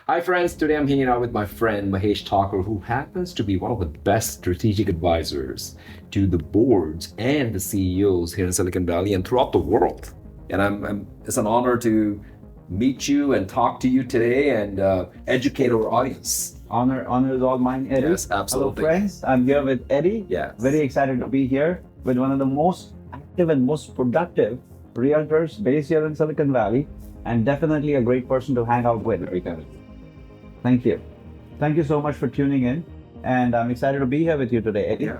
Hi, friends. Today I'm hanging out with my friend Mahesh Thakur, who happens to be one of the best strategic advisors to the boards and the CEOs here in Silicon Valley and throughout the world. And it's an honor to meet you and talk to you today and educate our audience. Honor is all mine, Eddie. Yes, absolutely. Hello, friends. I'm here with Eddie. Yes. Very excited to be here with one of the most active and most productive realtors based here in Silicon Valley, and definitely a great person to hang out with. Thank you. Thank you so much for tuning in, and I'm excited to be here with you today, Eddie. Yeah.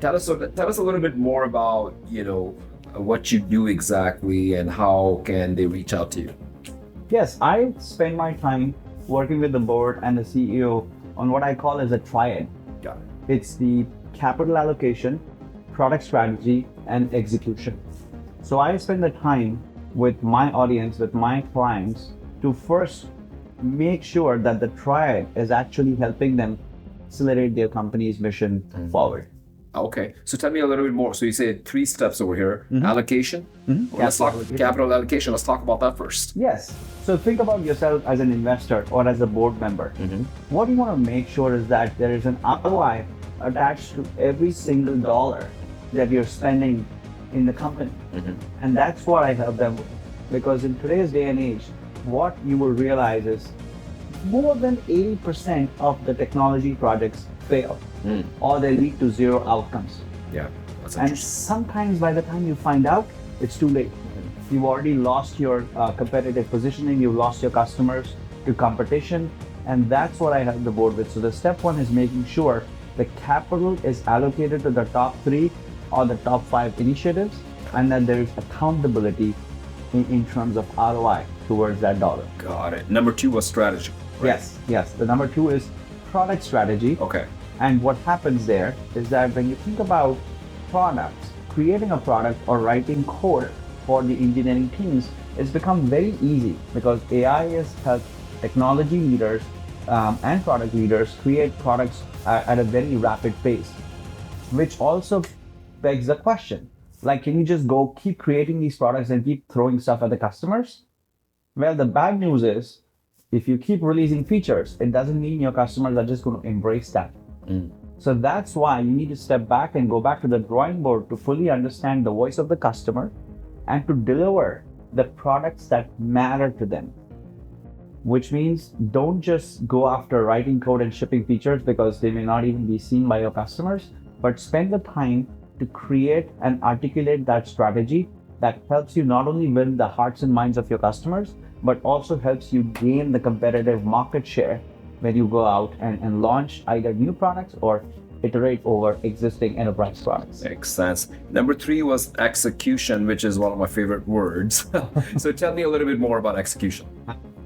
Tell us a little bit more about, what you do exactly and how can they reach out to you. Yes, I spend my time working with the board and the CEO on what I call as a triad. Got it. It's the capital allocation, product strategy, and execution. So I spend the time with my audience, with my clients, to first make sure that the triad is actually helping them accelerate their company's mission forward. Okay, so tell me a little bit more. So you said 3 steps over here. Allocation. Well, let's talk Capital capital allocation. Let's talk about that first. Yes. So think about yourself as an investor or as a board member. What you want to make sure is that there is an ROI attached to every single dollar that you're spending in the company. And that's what I help them with. Because in today's day and age, what you will realize is more than 80% of the technology projects fail or they lead to 0 outcomes. Yeah, that's And interesting. sometimes by the time you find out, it's too late. You've already lost your competitive positioning, you've lost your customers to competition, and that's what I help the board with. So the step 1 is making sure the capital is allocated to the top 3 or the top 5 initiatives, and that there is accountability in terms of ROI towards that dollar. Got it. Number 2 was strategy. Right? Yes. The number 2 is product strategy. Okay. And what happens there is that when you think about products, creating a product or writing code for the engineering teams has become very easy because AI has helped technology leaders and product leaders create products at a very rapid pace, which also begs the question, like, can you just go keep creating these products and keep throwing stuff at the customers? Well, the bad news is if you keep releasing features, it doesn't mean your customers are just going to embrace that. So that's why you need to step back and go back to the drawing board to fully understand the voice of the customer and to deliver the products that matter to them. Which means don't just go after writing code and shipping features because they may not even be seen by your customers, but spend the time to create and articulate that strategy that helps you not only win the hearts and minds of your customers, but also helps you gain the competitive market share when you go out and launch either new products or iterate over existing enterprise products. Makes sense. Number 3 was execution, which is one of my favorite words. So tell me a little bit more about execution.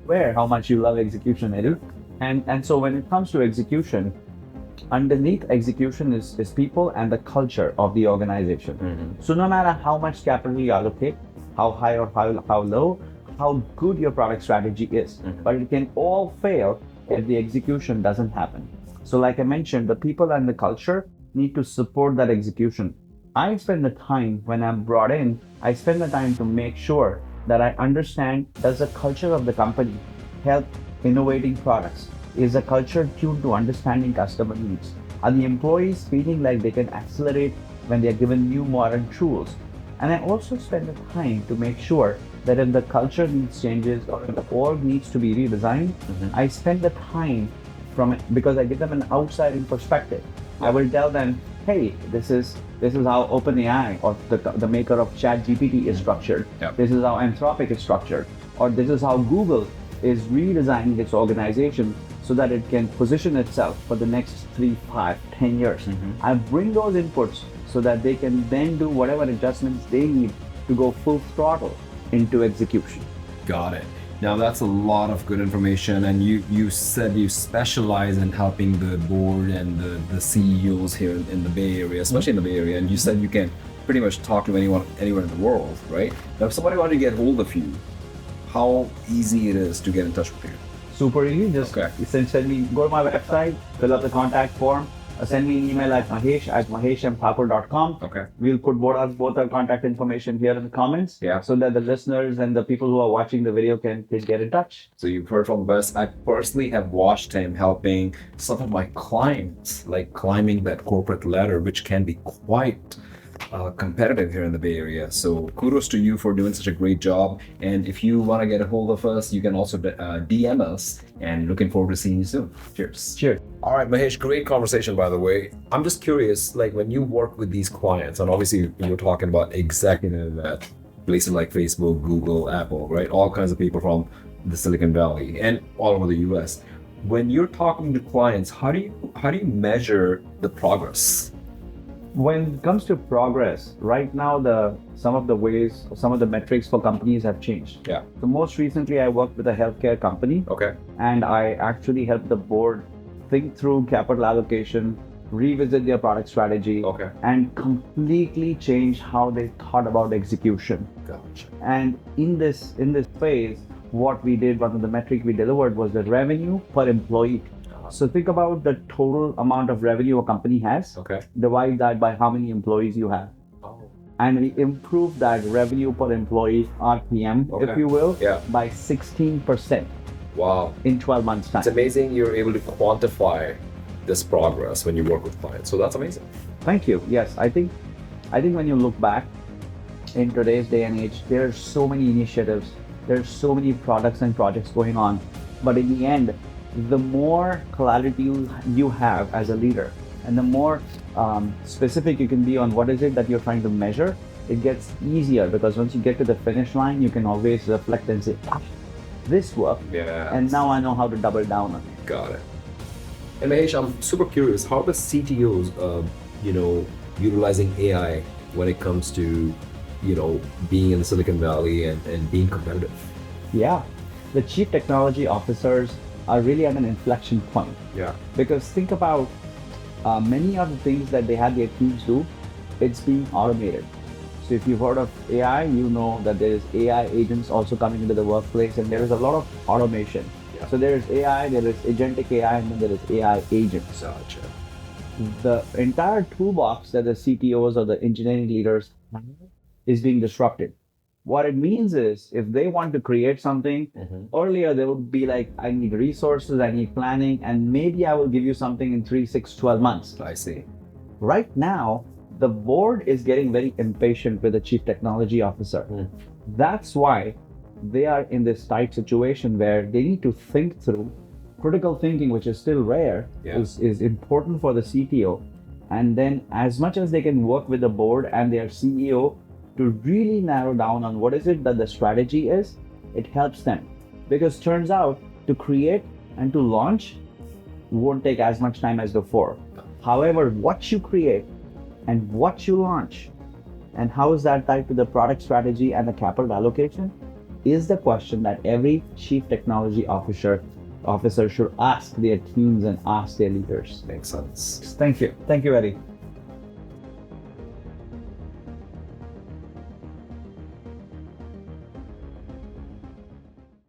How much you love execution, Eddie. And so when it comes to execution, underneath execution is people and the culture of the organization. So no matter how much capital you allocate, how high or how low, how good your product strategy is, but it can all fail if the execution doesn't happen. So like I mentioned, the people and the culture need to support that execution. I spend the time when I'm brought in, I spend the time to make sure that I understand, does the culture of the company help innovating products? Is the culture tuned to understanding customer needs? Are the employees feeling like they can accelerate when they are given new modern tools? And I also spend the time to make sure that if the culture needs changes or if the org needs to be redesigned, I spend the time from it because I give them an outside-in perspective. I will tell them, hey, this is how OpenAI or the maker of ChatGPT is structured. Yep. This is how Anthropic is structured, or this is how Google is redesigning its organization so that it can position itself for the next 3, 5, 10 years. I bring those inputs so that they can then do whatever adjustments they need to go full throttle into execution. Got it. Now that's a lot of good information, and you said you specialize in helping the board and the CEOs here in the Bay Area, especially in the Bay Area, and you said you can pretty much talk to anyone anywhere in the world, right? Now if somebody wanted to get hold of you, how easy it is to get in touch with you? Super easy, just Okay. essentially go to my website, fill out the contact form, send me an email at maheshmthakur.com. Okay. We'll put both our contact information here in the comments, Yeah. so that the listeners and the people who are watching the video can get in touch. So you've heard from the best. I personally have watched him helping some of my clients, like climbing that corporate ladder, which can be quite competitive here in the Bay Area. So kudos to you for doing such a great job. And if you want to get a hold of us, you can also DM us. And looking forward to seeing you soon. Cheers. Cheers. All right, Mahesh, great conversation, by the way. I'm just curious, like when you work with these clients, and obviously you're talking about executives at places like Facebook, Google, Apple, right? All kinds of people from the Silicon Valley and all over the US. When you're talking to clients, how do you measure the progress? When it comes to progress, right now some of the metrics for companies have changed. Yeah. So most recently, I worked with a healthcare company. Okay. And I actually helped the board think through capital allocation, revisit their product strategy, Okay. and completely change how they thought about execution. Gotcha. And in this phase, what we did, one of the metric we delivered was the revenue per employee. So think about the total amount of revenue a company has. Okay. Divide that by how many employees you have. Oh. And we improved that revenue per employee, RPM, Okay. if you will, Yeah. by 16% Wow. in 12 months' time. It's amazing you're able to quantify this progress when you work with clients. So that's amazing. Thank you. Yes, I think when you look back in today's day and age, there are so many initiatives, there's so many products and projects going on. But in the end, the more clarity you have as a leader, and the more specific you can be on what is it that you're trying to measure, it gets easier, because once you get to the finish line, you can always reflect and say, this worked, Yeah. and now I know how to double down on it. Got it. And Mahesh, I'm super curious, how are the CTOs, utilizing AI when it comes to, being in the Silicon Valley and being competitive? Yeah, the chief technology officers are really at an inflection point. Yeah. Because think about many of the things that they had their teams do, it's being automated. So if you've heard of AI, you know that there is AI agents also coming into the workplace, and there is a lot of automation. Yeah. So there is AI, there is agentic AI, and then there is AI agents. Gotcha. The entire toolbox that the CTOs or the engineering leaders have is being disrupted. What it means is, if they want to create something, earlier they would be like, I need resources, I need planning, and maybe I will give you something in 3, 6, 12 months. I see. Right now, the board is getting very impatient with the chief technology officer. That's why they are in this tight situation where they need to think through. Critical thinking, which is still rare, Yeah. is important for the CTO. And then as much as they can work with the board and their CEO to really narrow down on what is it that the strategy is, it helps them. Because turns out to create and to launch won't take as much time as before. However, what you create and what you launch, and how is that tied to the product strategy and the capital allocation, is the question that every chief technology officer should ask their teams and ask their leaders. Makes sense. Thank you. Thank you, Eddie.